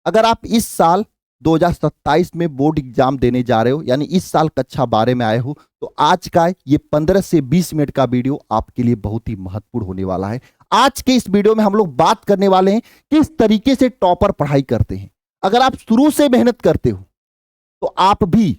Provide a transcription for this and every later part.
अगर आप इस साल 2027 में बोर्ड एग्जाम देने जा रहे हो, यानी इस साल कक्षा 12 में आए हो, तो आज का ये 15 से 20 मिनट का वीडियो आपके लिए बहुत ही महत्वपूर्ण होने वाला है। आज के इस वीडियो में हम लोग बात करने वाले हैं किस तरीके से टॉपर पढ़ाई करते हैं। अगर आप शुरू से मेहनत करते हो तो आप भी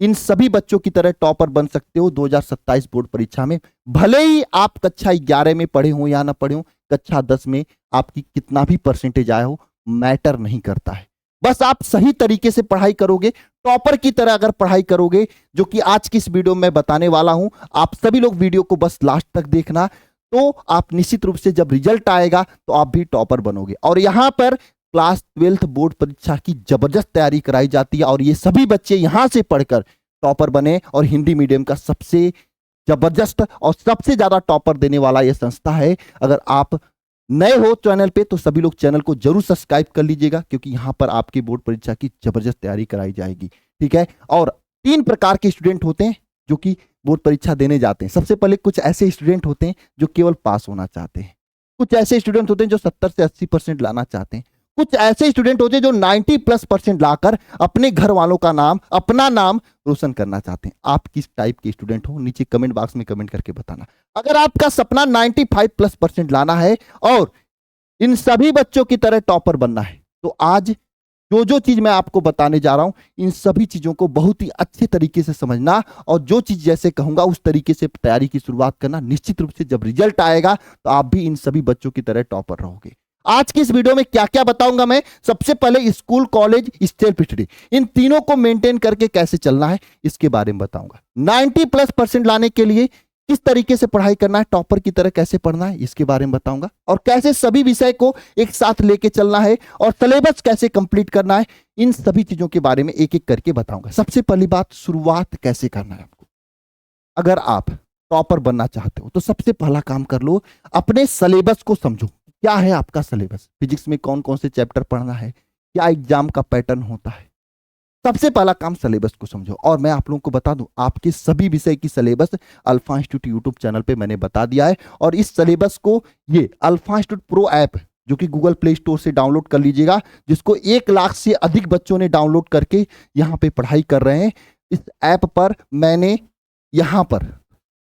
इन सभी बच्चों की तरह टॉपर बन सकते हो 2027 बोर्ड परीक्षा में। भले ही आप कक्षा 11 में पढ़े हो या ना पढ़े हो, कक्षा 10 में आपकी कितना भी परसेंटेज आया हो, मैटर नहीं करता है। बस आप सही तरीके से पढ़ाई करोगे, टॉपर की तरह अगर पढ़ाई करोगे, जो कि आज की इस वीडियो में बताने वाला हूं। आप सभी लोग वीडियो को बस लास्ट तक देखना, तो आप निश्चित रूप से जब रिजल्ट आएगा तो आप भी टॉपर बनोगे। और यहां पर क्लास 12 बोर्ड परीक्षा की जबरदस्त तैयारी कराई जाती है और ये सभी बच्चे यहां से पढ़कर टॉपर बने। और हिंदी मीडियम का सबसे जबरदस्त और सबसे ज्यादा टॉपर देने वाला यह संस्था है। अगर आप नए हो चैनल पे तो सभी लोग चैनल को जरूर सब्सक्राइब कर लीजिएगा, क्योंकि यहां पर आपकी बोर्ड परीक्षा की जबरदस्त तैयारी कराई जाएगी। ठीक है। और 3 प्रकार के स्टूडेंट होते हैं जो कि बोर्ड परीक्षा देने जाते हैं। सबसे पहले कुछ ऐसे स्टूडेंट होते हैं जो केवल पास होना चाहते हैं, कुछ ऐसे स्टूडेंट होते हैं जो 70 से 80% लाना चाहते हैं, कुछ ऐसे स्टूडेंट होते हैं जो 90+% लाकर अपने घर वालों का नाम, अपना नाम रोशन करना चाहते हैं। आप किस टाइप के स्टूडेंट हो, नीचे कमेंट बॉक्स में कमेंट करके बताना। अगर आपका सपना 95+% लाना है और इन सभी बच्चों की तरह टॉपर बनना है, तो आज जो चीज मैं आपको बताने जा रहा हूं, इन सभी चीजों को बहुत ही अच्छे तरीके से समझना और जो चीज जैसे कहूंगा उस तरीके से तैयारी की शुरुआत करना। निश्चित रूप से जब रिजल्ट आएगा तो आप भी इन सभी बच्चों की तरह टॉपर रहोगे। आज की इस वीडियो में क्या क्या बताऊंगा मैं। सबसे पहले स्कूल, कॉलेज, सेल्फ स्टडी, इन तीनों को मेंटेन करके कैसे चलना है इसके बारे में बताऊंगा। 90+% लाने के लिए किस तरीके से पढ़ाई करना है, टॉपर की तरह कैसे पढ़ना है इसके बारे में बताऊंगा। और कैसे सभी विषय को एक साथ लेके चलना है और सिलेबस कैसे कंप्लीट करना है, इन सभी चीजों के बारे में एक एक करके बताऊंगा। सबसे पहली बात, शुरुआत कैसे करना है आपको। अगर आप टॉपर बनना चाहते हो तो सबसे पहला काम कर लो, अपने सिलेबस को समझो। क्या है आपका सिलेबस, फिजिक्स में कौन कौन से चैप्टर पढ़ना है, क्या एग्जाम का पैटर्न होता है। सबसे पहला काम सिलेबस को समझो। और मैं आप लोगों को बता दूं, आपके सभी विषय की syllabus alpha institute YouTube channel पे मैंने बता दिया है। और इस सिलेबस को ये अल्फा इंस्टीट्यूट प्रो ऐप, जो कि गूगल प्ले स्टोर से डाउनलोड कर लीजिएगा, जिसको 1 लाख से अधिक बच्चों ने डाउनलोड करके यहाँ पे पढ़ाई कर रहे हैं। इस ऐप पर मैंने यहाँ पर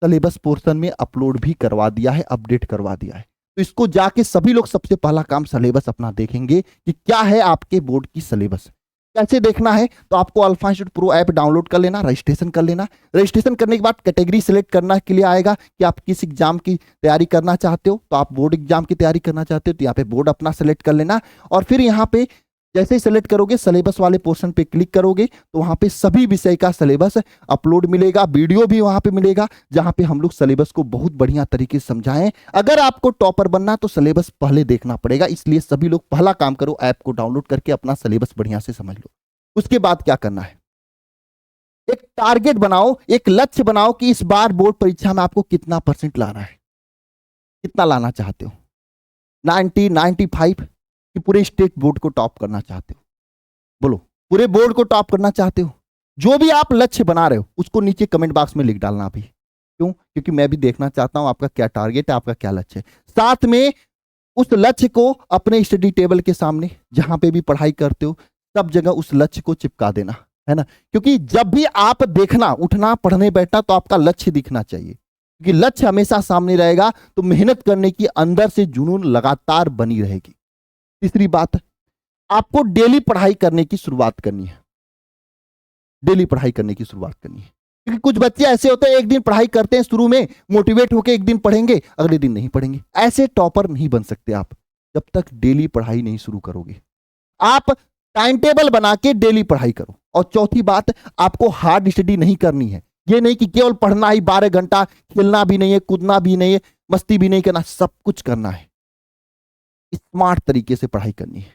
सिलेबस पोर्शन में अपलोड भी करवा दिया है, अपडेट करवा दिया है। तो इसको जाके सभी लोग सबसे पहला काम सिलेबस अपना देखेंगे कि क्या है आपके बोर्ड की सिलेबस। कैसे देखना है, तो आपको alpha institute pro app download कर लेना, रजिस्ट्रेशन कर लेना। रजिस्ट्रेशन करने के बाद कैटेगरी सेलेक्ट करना के लिए आएगा कि आप किस एग्जाम की तैयारी करना चाहते हो। तो आप बोर्ड एग्जाम की तैयारी करना चाहते हो तो यहाँ पे बोर्ड अपना सेलेक्ट कर लेना। और फिर यहाँ पे जैसे ही सेलेक्ट करोगे, सिलेबस वाले पोर्शन पे क्लिक करोगे तो वहां पे सभी विषय का सिलेबस अपलोड मिलेगा, वीडियो भी वहां पे मिलेगा, जहां पे हम लोग सिलेबस को बहुत बढ़िया तरीके से समझाएं। अगर आपको टॉपर बनना तो सिलेबस पहले देखना पड़ेगा, इसलिए सभी लोग पहला काम करो, ऐप को डाउनलोड करके अपना सिलेबस बढ़िया से समझ लो। उसके बाद क्या करना है, एक टारगेट बनाओ, एक लक्ष्य बनाओ कि इस बार बोर्ड परीक्षा में आपको कितना परसेंट लाना है, कितना लाना चाहते हो। 90, 95 कि पूरे स्टेट बोर्ड को टॉप करना चाहते हो। बोलो, पूरे बोर्ड को टॉप करना चाहते हो। जो भी आप लक्ष्य बना रहे हो उसको नीचे कमेंट बॉक्स में लिख डालना अभी। क्यों? क्योंकि मैं भी देखना चाहता हूं आपका क्या टारगेट है, आपका क्या लक्ष्य है। साथ में उस लक्ष्य को अपने स्टडी टेबल के सामने, जहां पे भी पढ़ाई करते हो, सब जगह उस लक्ष्य को चिपका देना है ना। क्योंकि जब भी आप देखना, उठना, पढ़ने बैठना, तो आपका लक्ष्य दिखना चाहिए। क्योंकि लक्ष्य हमेशा सामने रहेगा तो मेहनत करने की अंदर से जुनून लगातार बनी रहेगी। तीसरी बात, आपको डेली पढ़ाई करने की शुरुआत करनी है। डेली पढ़ाई करने की शुरुआत करनी है, क्योंकि कुछ बच्चे ऐसे होते हैं, एक दिन पढ़ाई करते हैं शुरू में, मोटिवेट होकर एक दिन पढ़ेंगे, अगले दिन नहीं पढ़ेंगे। ऐसे टॉपर नहीं बन सकते आप जब तक डेली पढ़ाई नहीं शुरू करोगे। आप टाइम टेबल बना के डेली पढ़ाई करो। और चौथी बात, आपको हार्ड स्टडी नहीं करनी है। ये नहीं कि केवल पढ़ना ही 12 घंटा, खेलना भी नहीं है, कूदना भी नहीं है, मस्ती भी नहीं करना, सब कुछ करना है। स्मार्ट तरीके से पढ़ाई करनी है,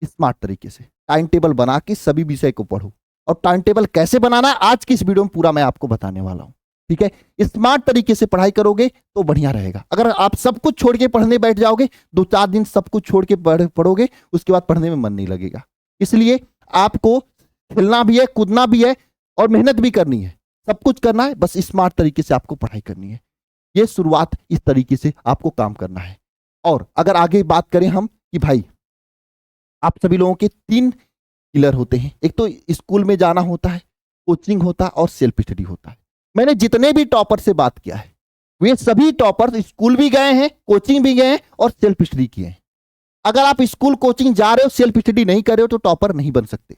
स्मार्ट तरीके से टाइम टेबल बना के सभी विषय को पढ़ो। और टाइम टेबल कैसे बनाना है आज की इस वीडियो में पूरा मैं आपको बताने वाला हूं। ठीक है, स्मार्ट तरीके से पढ़ाई करोगे तो बढ़िया रहेगा। अगर आप सब कुछ छोड़ के पढ़ने बैठ जाओगे, 2-4 दिन सब कुछ छोड़ के पढ़ोगे, उसके बाद पढ़ने में मन नहीं लगेगा। इसलिए आपको खेलना भी है, कूदना भी है और मेहनत भी करनी है, सब कुछ करना है। बस स्मार्ट तरीके से आपको पढ़ाई करनी है। ये शुरुआत इस तरीके से आपको काम करना है। और अगर आगे बात करें हम कि भाई आप सभी लोगों के 3 पिलर होते हैं। एक तो स्कूल में जाना होता है, कोचिंग होता है और सेल्फ स्टडी होता है। मैंने जितने भी टॉपर से बात किया है वे सभी टॉपर स्कूल भी गए हैं, कोचिंग भी गए हैं और सेल्फ स्टडी किए हैं। अगर आप स्कूल कोचिंग जा रहे हो, सेल्फ स्टडी नहीं कर रहे हो तो टॉपर नहीं बन सकते।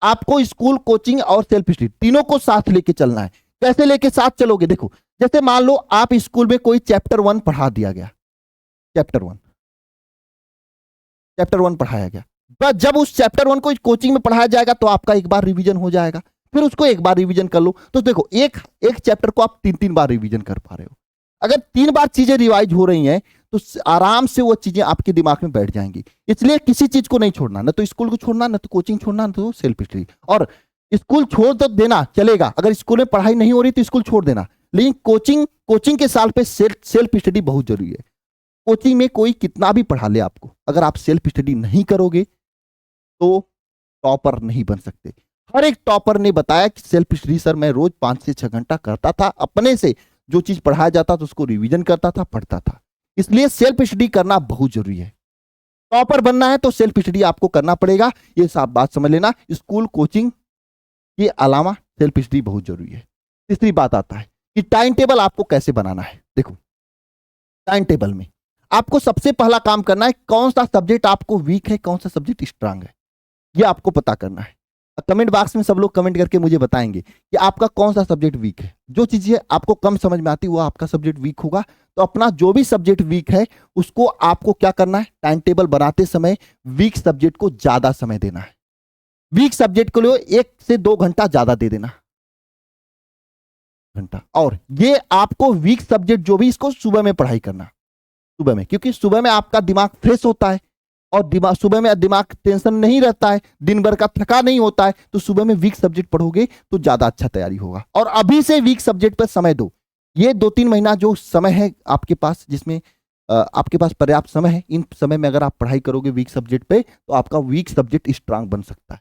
आपको स्कूल कोचिंग और सेल्फ स्टडी तीनों को साथ लेके चलना है। कैसे लेके साथ चलोगे? देखो, जैसे मान लो आप स्कूल में कोई चैप्टर 1 पढ़ा दिया गया, चैप्टर 1 पढ़ाया गया, बस जब उस चैप्टर 1 को कोचिंग में पढ़ाया जाएगा तो आपका एक बार रिवीजन हो जाएगा, फिर उसको एक बार रिवीजन कर लो। तो देखो, एक चैप्टर को आप 3 बार रिवीजन कर पा रहे हो। अगर 3 बार चीजें रिवाइज हो रही हैं तो आराम से वो चीजें आपके दिमाग में बैठ जाएंगी। इसलिए किसी चीज को नहीं छोड़ना, ना तो स्कूल को छोड़ना, ना तो कोचिंग छोड़ना, ना तो सेल्फ स्टडी। और स्कूल छोड़ तो देना चलेगा, अगर स्कूल में पढ़ाई नहीं हो रही तो स्कूल छोड़ देना, लेकिन कोचिंग के साल पे सेल्फ स्टडी बहुत जरूरी है। कोचिंग में कोई कितना भी पढ़ा ले आपको, अगर आप सेल्फ स्टडी नहीं करोगे तो टॉपर नहीं बन सकते। हर एक टॉपर ने बताया कि सेल्फ स्टडी सर मैं रोज 5 से 6 घंटा करता था, अपने से जो चीज पढ़ाया जाता था उसको रिवीजन करता था, पढ़ता था। इसलिए सेल्फ स्टडी करना बहुत जरूरी है। टॉपर बनना है तो सेल्फ स्टडी आपको करना पड़ेगा, ये सब बात समझ लेना। स्कूल कोचिंग के अलावा सेल्फ स्टडी बहुत जरूरी है। तीसरी बात आता है कि टाइम टेबल आपको कैसे बनाना है। देखो, टाइम टेबल में आपको सबसे पहला काम करना है कौन सा सब्जेक्ट आपको वीक है, कौन सा सब्जेक्ट स्ट्रांग है, ये आपको पता करना है। कमेंट बॉक्स में सब लोग कमेंट करके मुझे बताएंगे कि आपका कौन सा सब्जेक्ट वीक है। जो चीजें आपको कम समझ में आती है वो आपका सब्जेक्ट वीक होगा। तो अपना जो भी सब्जेक्ट वीक है उसको आपको क्या करना है, टाइम टेबल बनाते समय वीक सब्जेक्ट को ज्यादा समय देना है। वीक सब्जेक्ट को लिए 1 से 2 घंटा ज्यादा दे देना घंटा। और ये आपको वीक सब्जेक्ट जो भी, इसको सुबह में पढ़ाई करना, सुबह में, क्योंकि सुबह में आपका दिमाग फ्रेश होता है और सुबह में दिमाग टेंशन नहीं रहता है, दिन भर का थका नहीं होता है। तो सुबह में वीक सब्जेक्ट पढ़ोगे तो ज्यादा अच्छा तैयारी होगा। और अभी से वीक सब्जेक्ट पर समय दो। ये 2-3 महीना जो समय है आपके पास, जिसमें आपके पास पर्याप्त समय है, इन समय में अगर आप पढ़ाई करोगे वीक सब्जेक्ट पे तो आपका वीक सब्जेक्ट स्ट्रांग बन सकता है।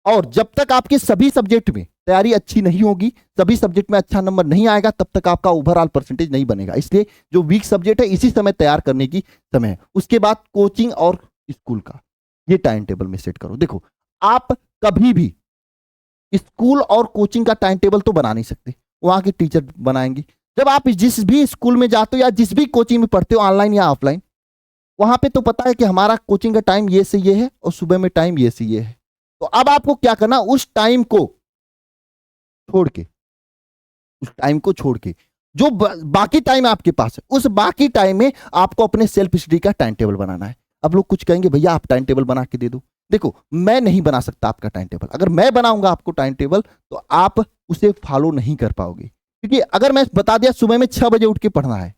और जब तक आपके सभी सब्जेक्ट में तैयारी अच्छी नहीं होगी, सभी सब्जेक्ट में अच्छा नंबर नहीं आएगा, तब तक आपका ओवरऑल परसेंटेज नहीं बनेगा। इसलिए जो वीक सब्जेक्ट है इसी समय तैयार करने की समय है। उसके बाद कोचिंग और स्कूल का ये टाइम टेबल में सेट करो। देखो, आप कभी भी स्कूल और कोचिंग का टाइम टेबल तो बना नहीं सकते, वहां के टीचर बनाएंगे। जब आप जिस भी स्कूल में जाते हो या जिस भी कोचिंग में पढ़ते हो, ऑनलाइन या ऑफलाइन, वहां पे तो पता है कि हमारा कोचिंग का टाइम ये से ये है और सुबह में टाइम ये से ये है। तो अब आपको क्या करना, उस टाइम को छोड़ के जो बाकी टाइम आपके पास है, उस बाकी टाइम में आपको अपने सेल्फ स्टडी का टाइम टेबल बनाना है। अब लोग कुछ कहेंगे भैया आप टाइम टेबल बना के दे दो। देखो, मैं नहीं बना सकता आपका टाइम टेबल। अगर मैं बनाऊंगा आपको टाइम टेबल तो आप उसे फॉलो नहीं कर पाओगे, क्योंकि अगर मैं बता दिया सुबह में 6 बजे उठ के पढ़ना है,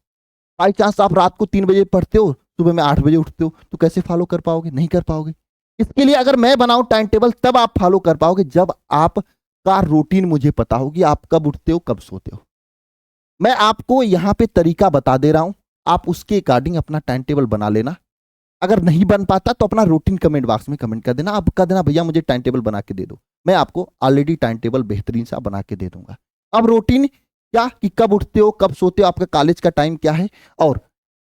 बाई चांस आप रात को 3 बजे पढ़ते हो, सुबह में 8 बजे उठते हो, तो कैसे फॉलो कर पाओगे? नहीं कर पाओगे। इसके लिए अगर मैं बनाऊं टाइम टेबल तब आप फॉलो कर पाओगे जब आपका रूटीन मुझे पता होगी, आप कब उठते हो कब सोते हो। मैं आपको यहां पे तरीका बता दे रहा हूं, आप उसके अकॉर्डिंग अपना टाइम टेबल बना लेना। अगर नहीं बन पाता तो अपना रूटीन कमेंट बॉक्स में कमेंट कर देना, आप कह देना भैया मुझे टाइम टेबल बना के दे दो। मैं आपको ऑलरेडी टाइम टेबल बेहतरीन सा बना के दे दूंगा। अब रूटीन क्या कि कब उठते हो कब सोते हो, आपका कॉलेज का टाइम क्या है और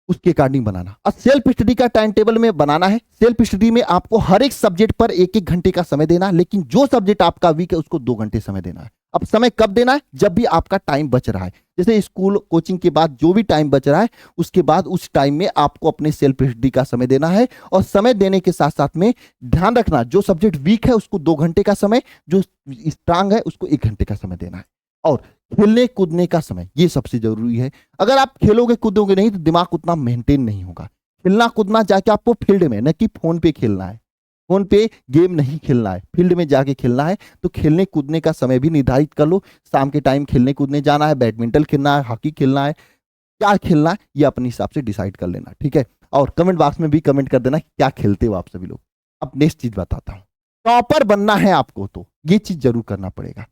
उसके अकॉर्डिंग बनाना। और सेल्फ स्टडी का टाइम टेबल में बनाना है। सेल्फ स्टडी में आपको हर एक सब्जेक्ट पर 1-1 घंटे का समय देना, लेकिन जो सब्जेक्ट आपका वीक है उसको 2 घंटे समय देना है। अब समय कब देना है? जब भी आपका टाइम बच रहा है, जैसे स्कूल कोचिंग के बाद जो भी टाइम बच रहा है उसके बाद उस टाइम में आपको अपने सेल्फ स्टडी का समय देना है। और समय देने के साथ साथ में ध्यान रखना, जो सब्जेक्ट वीक है उसको 2 घंटे का समय, जो स्ट्रांग है उसको 1 घंटे का समय देना है। और खेलने कूदने का समय, ये सबसे जरूरी है। अगर आप खेलोगे कूदोगे नहीं तो दिमाग उतना मेंटेन नहीं होगा। खेलना कूदना जाके आपको फील्ड में, न कि फोन पे खेलना है। फोन पे गेम नहीं खेलना है, फील्ड में जाके खेलना है। तो खेलने कूदने का समय भी निर्धारित कर लो। शाम के टाइम खेलने कूदने जाना है, बैडमिंटन खेलना है, हॉकी खेलना है, क्या खेलना है ये अपने हिसाब से डिसाइड कर लेना, ठीक है। और कमेंट बॉक्स में भी कमेंट कर देना क्या खेलते हो आप सभी लोग। अब नेक्स्ट चीज बताता हूं, टॉपर बनना है आपको तो ये चीज जरूर करना पड़ेगा।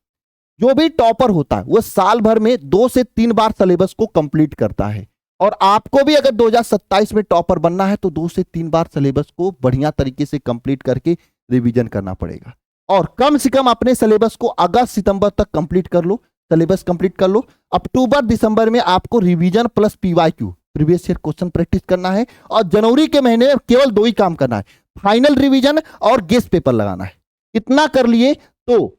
जो भी टॉपर होता है वो साल भर में 2 से 3 बार सिलेबस को कंप्लीट करता है। और आपको भी अगर 2027 में टॉपर बनना है तो 2 से 3 बार सिलेबस को बढ़िया तरीके से कंप्लीट करके रिवीजन करना पड़ेगा। और कम से कम अपने सिलेबस को अगस्त सितंबर तक कंप्लीट कर लो, सिलेबस कंप्लीट कर लो। अक्टूबर दिसंबर में आपको revision plus PYQ previous year question practice करना है। और जनवरी के महीने में केवल 2 ही काम करना है, फाइनल रिवीजन और गेस्ट पेपर लगाना है। इतना कर लिए तो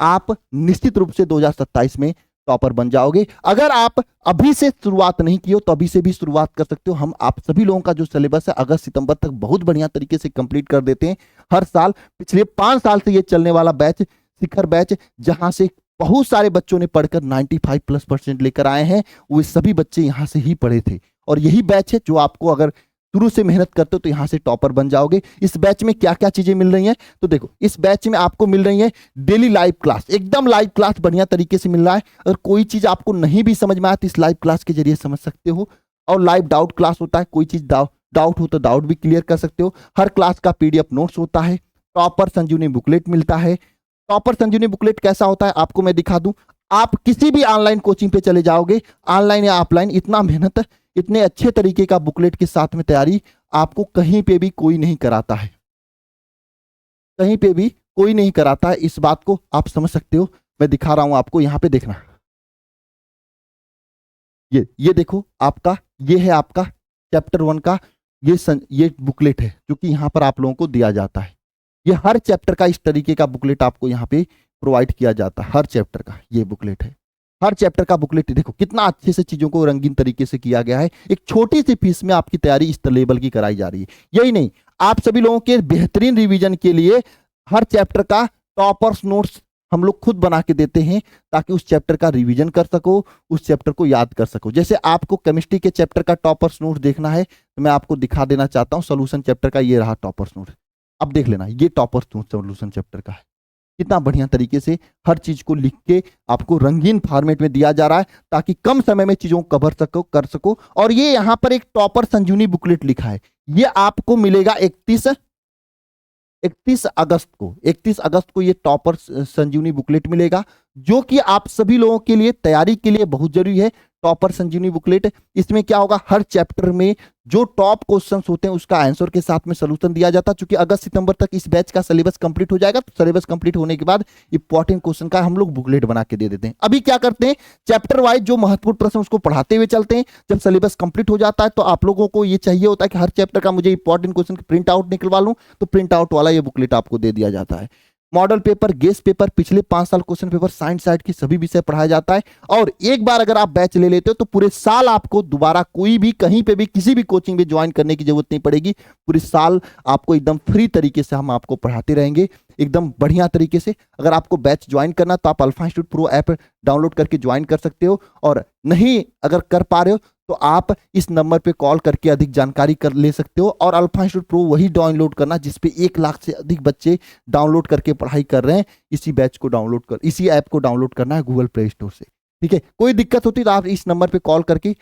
आप निश्चित रूप से 2027 में टॉपर बन जाओगे। अगर आप अभी से शुरुआत नहीं की हो तो अभी से भी शुरुआत कर सकते हो। हम आप सभी लोगों का जो सिलेबस है अगस्त सितंबर तक बहुत बढ़िया तरीके से कंप्लीट कर देते हैं हर साल। पिछले 5 साल से ये चलने वाला बैच, शिखर बैच, जहां से बहुत सारे बच्चों ने पढ़कर 95+ लेकर आए हैं, वो सभी बच्चे यहां से ही पढ़े थे। और यही बैच है जो आपको, अगर शुरू से मेहनत करते हो तो यहां से टॉपर बन जाओगे। इस बैच में क्या क्या चीजें मिल रही हैं तो देखो, इस बैच में आपको मिल रही है डेली लाइव क्लास, एकदम लाइव क्लास बढ़िया तरीके से मिल रहा है। अगर कोई चीज आपको नहीं भी समझ में आए तो इस लाइव क्लास के जरिए समझ सकते हो। और लाइव डाउट क्लास होता है, कोई चीज डाउट हो तो डाउट भी क्लियर कर सकते हो। हर क्लास का PDF नोट्स होता है। टॉपर संजीवनी बुकलेट मिलता है। टॉपर संजीवनी बुकलेट कैसा होता है आपको मैं दिखा दूं। आप किसी भी ऑनलाइन कोचिंग पे चले जाओगे, ऑनलाइन या ऑफलाइन, इतना मेहनत, इतने अच्छे तरीके का बुकलेट के साथ में तैयारी आपको कहीं पे भी कोई नहीं कराता है। कहीं पे भी कोई नहीं कराता है, इस बात को आप समझ सकते हो। मैं दिखा रहा हूं आपको, यहां पे देखना, ये देखो आपका, ये है आपका चैप्टर 1 का ये बुकलेट है जो कि यहां पर आप लोगों को दिया जाता है। ये हर चैप्टर का इस तरीके का बुकलेट आपको यहाँ पे प्रोवाइड किया जाता है। हर चैप्टर का ये बुकलेट है। हर चैप्टर का बुकलेट देखो कितना अच्छे से चीजों को रंगीन तरीके से किया गया है। एक छोटी सी फीस में आपकी तैयारी इस लेवल की कराई जा रही है। यही नहीं, आप सभी लोगों के बेहतरीन रिवीजन के लिए हर चैप्टर का टॉपर्स नोट्स हम लोग खुद बना के देते हैं ताकि उस चैप्टर का रिवीजन कर सको, उस चैप्टर को याद कर सको। जैसे आपको केमिस्ट्री के चैप्टर का टॉपर्स नोट देखना है तो मैं आपको दिखा देना चाहता हूं। सोल्यूशन चैप्टर का ये रहा टॉपर्स नोट, अब देख लेना, ये टॉपर्स नोट सोल्यूशन चैप्टर का है। कितना बढ़िया तरीके से हर चीज को लिख के आपको रंगीन फॉर्मेट में दिया जा रहा है ताकि कम समय में चीजों को कर सको। और ये यहां पर एक टॉपर संजीवनी बुकलेट लिखा है, ये आपको मिलेगा 31 अगस्त को ये टॉपर संजीवनी बुकलेट मिलेगा, जो कि आप सभी लोगों के लिए तैयारी के लिए बहुत जरूरी है। टॉपर संजीवनी बुकलेट, इसमें क्या होगा, हर चैप्टर में जो टॉप क्वेश्चंस होते हैं उसका आंसर के साथ में सॉल्यूशन दिया जाता है। क्योंकि अगस्त सितंबर तक इस बैच का सिलेबस कंप्लीट हो जाएगा, तो सिलेबस कंप्लीट होने के बाद इंपॉर्टेंट क्वेश्चन का हम लोग बुकलेट बना के दे देते हैं। अभी क्या करते हैं, चैप्टर वाइज जो महत्वपूर्ण प्रश्न उसको पढ़ाते हुए चलते हैं। जब सिलेबस कंप्लीट हो जाता है तो आप लोगों को ये चाहिए होता है कि हर चैप्टर का मुझे इंपॉर्टेंट क्वेश्चन प्रिंट आउट निकलवा लूं, तो प्रिंट आउट वाला ये बुकलेट आपको दे दिया जाता है। मॉडल पेपर, गेस्ट पेपर, पिछले 5 साल क्वेश्चन पेपर, साइंस साइड की सभी विषय पढ़ाया जाता है। और एक बार अगर आप बैच ले लेते हो तो पूरे साल आपको दोबारा कोई भी कहीं पे भी किसी भी कोचिंग में ज्वाइन करने की जरूरत नहीं पड़ेगी। पूरे साल आपको एकदम फ्री तरीके से हम आपको पढ़ाते रहेंगे, एकदम बढ़िया तरीके से। अगर आपको बैच ज्वाइन करना तो आप alpha institute pro app download करके ज्वाइन कर सकते हो। और नहीं अगर कर पा रहे हो तो आप इस नंबर पे कॉल करके अधिक जानकारी कर ले सकते हो। और अल्फा इंस्टीट्यूट प्रो वही डाउनलोड करना जिसपे 1 लाख से अधिक बच्चे डाउनलोड करके पढ़ाई कर रहे हैं। इसी बैच को डाउनलोड कर, इसी ऐप को डाउनलोड करना है गूगल प्ले स्टोर से। ठीक है, कोई दिक्कत होती तो आप इस नंबर पे कॉल करके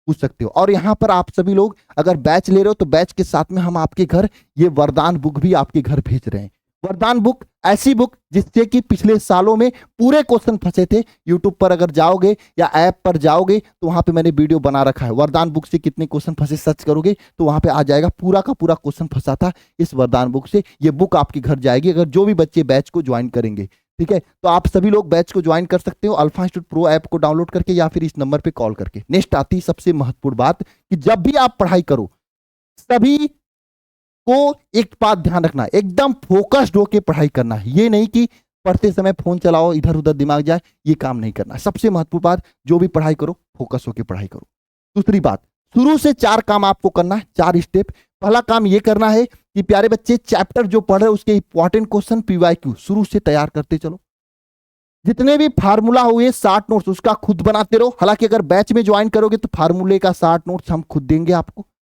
पूछ सकते हो। और यहाँ पर आप सभी लोग अगर बैच ले रहे हो तो बैच के साथ में हम आपके घर ये वरदान बुक भी आपके घर भेज रहे हैं। वरदान बुक, ऐसी बुक जिससे कि पिछले सालों में पूरे क्वेश्चन फंसे थे। यूट्यूब पर अगर जाओगे या ऐप पर जाओगे तो वहां पे मैंने वीडियो बना रखा है, वरदान बुक से कितने क्वेश्चन फंसे सर्च करोगे तो वहां पे आ जाएगा, पूरा का पूरा क्वेश्चन फंसा था इस वरदान बुक से। ये बुक आपके घर जाएगी अगर जो भी बच्चे बैच को ज्वाइन करेंगे। ठीक है, तो आप सभी लोग बैच को ज्वाइन कर सकते हो अल्फा इंस्टीट्यूट प्रो ऐप को डाउनलोड करके या फिर इस नंबर पर कॉल करके। नेक्स्ट आती सबसे महत्वपूर्ण बात कि जब भी आप पढ़ाई करो सभी को एक बात ध्यान रखना है, एकदम फोकस्ड होकर पढ़ाई करना है। ये नहीं कि पढ़ते समय फोन चलाओ, इधर उधर दिमाग जाए, ये काम नहीं करना है। सबसे महत्वपूर्ण बात, जो भी पढ़ाई करो फोकस होकर पढ़ाई करो। दूसरी बात, शुरू से 4 काम आपको करना है, 4 स्टेप। पहला काम ये करना है कि प्यारे बच्चे चैप्टर जो पढ़ रहे उसके इंपॉर्टेंट क्वेश्चन PYQ शुरू से तैयार करते चलो। जितने भी फार्मूला हुए 60 नोट्स उसका खुद बनाते रहो। हालांकि अगर बैच में ज्वाइन करोगे तो फार्मूले का 60 नोट्स हम खुद देंगे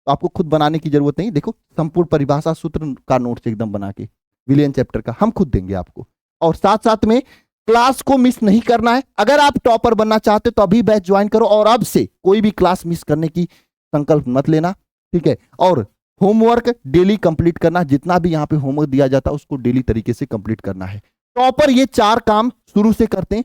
आपको खुद बनाने की जरूरत नहीं। देखो, संपूर्ण परिभाषा सूत्र का नोट्स एकदम बना के विलियन चैप्टर का हम खुद देंगे आपको। और साथ साथ में क्लास को मिस नहीं करना है। अगर आप टॉपर बनना चाहते तो अभी बैच ज्वाइन करो और अब से कोई भी क्लास मिस करने की संकल्प मत लेना। ठीक है, और होमवर्क डेली कंप्लीट करना, जितना भी यहाँ पे होमवर्क दिया जाता है उसको डेली तरीके से कंप्लीट करना है। टॉपर ये 4 काम शुरू से करते हैं,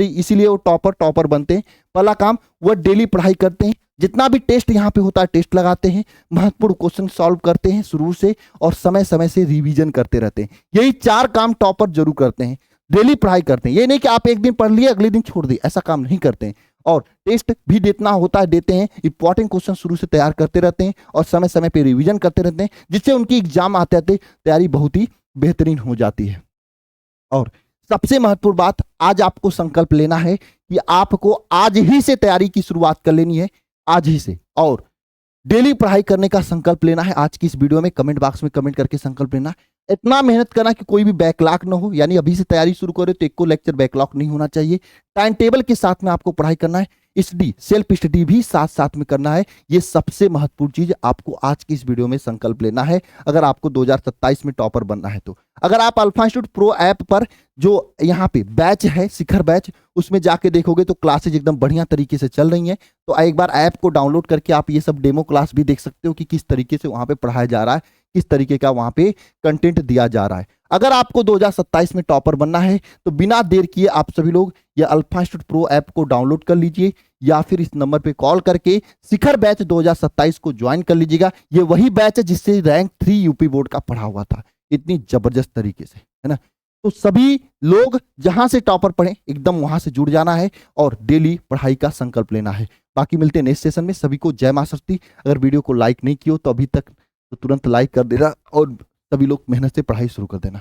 इसीलिए वो टॉपर बनते हैं। पहला काम, वो डेली पढ़ाई करते हैं, जितना भी टेस्ट यहाँ पे होता है टेस्ट लगाते हैं, महत्वपूर्ण क्वेश्चन सॉल्व करते हैं शुरू से और समय समय से रिवीजन करते रहते हैं। यही 4 काम टॉपर जरूर करते हैं। डेली पढ़ाई करते हैं, ये नहीं कि आप एक दिन पढ़ लिए अगले दिन छोड़ दिए, ऐसा काम नहीं करते हैं। और टेस्ट भी देना होता है, देते हैं, इंपॉर्टेंट क्वेश्चन शुरू से तैयार करते रहते हैं और समय समय पे रिवीजन करते रहते हैं, जिससे उनकी एग्जाम आते आते तैयारी बहुत ही बेहतरीन हो जाती है। और सबसे महत्वपूर्ण बात, आज आपको संकल्प लेना है कि आपको आज ही से तैयारी की शुरुआत कर लेनी है, आज ही से, और डेली पढ़ाई करने का संकल्प लेना है। आज की इस वीडियो में कमेंट बॉक्स में कमेंट करके संकल्प लेना है। इतना मेहनत करना कि कोई भी बैकलॉग ना हो, यानी अभी से तैयारी शुरू करें तो एक को लेक्चर बैकलॉग नहीं होना चाहिए। टाइम टेबल के साथ में आपको पढ़ाई करना है, स्टडी सेल्फ स्टडी भी साथ साथ में करना है। ये सबसे महत्वपूर्ण चीज आपको आज की इस वीडियो में संकल्प लेना है, अगर आपको 2027 में टॉपर बनना है तो। अगर आप अल्फा इंस्टीट्यूट प्रो ऐप पर जो यहाँ पे बैच है, शिखर बैच, उसमें जाके देखोगे तो क्लासेज एकदम बढ़िया तरीके से चल रही हैं। तो एक बार ऐप को डाउनलोड करके आप ये सब डेमो क्लास भी देख सकते हो कि किस तरीके से वहां पे पढ़ाया जा रहा है, किस तरीके का वहां पे कंटेंट दिया जा रहा है। अगर आपको 2027 में टॉपर बनना है तो बिना देर किए आप सभी लोग ये अल्फा इंस्टीट्यूट प्रो ऐप को डाउनलोड कर लीजिए, या फिर इस नंबर पे कॉल करके शिखर बैच 2027 को ज्वाइन कर लीजिएगा। ये वही बैच है जिससे रैंक 3 यूपी बोर्ड का पढ़ा हुआ था, इतनी जबरदस्त तरीके से, है ना। तो सभी लोग जहां से टॉपर पढ़े एकदम वहां से जुड़ जाना है और डेली पढ़ाई का संकल्प लेना है। बाकी मिलते हैं नेक्स्ट सेशन में। सभी को जय मां सरस्वती। अगर वीडियो को लाइक नहीं किया तो अभी तक तो तुरंत लाइक कर देना और सभी लोग मेहनत से पढ़ाई शुरू कर देना।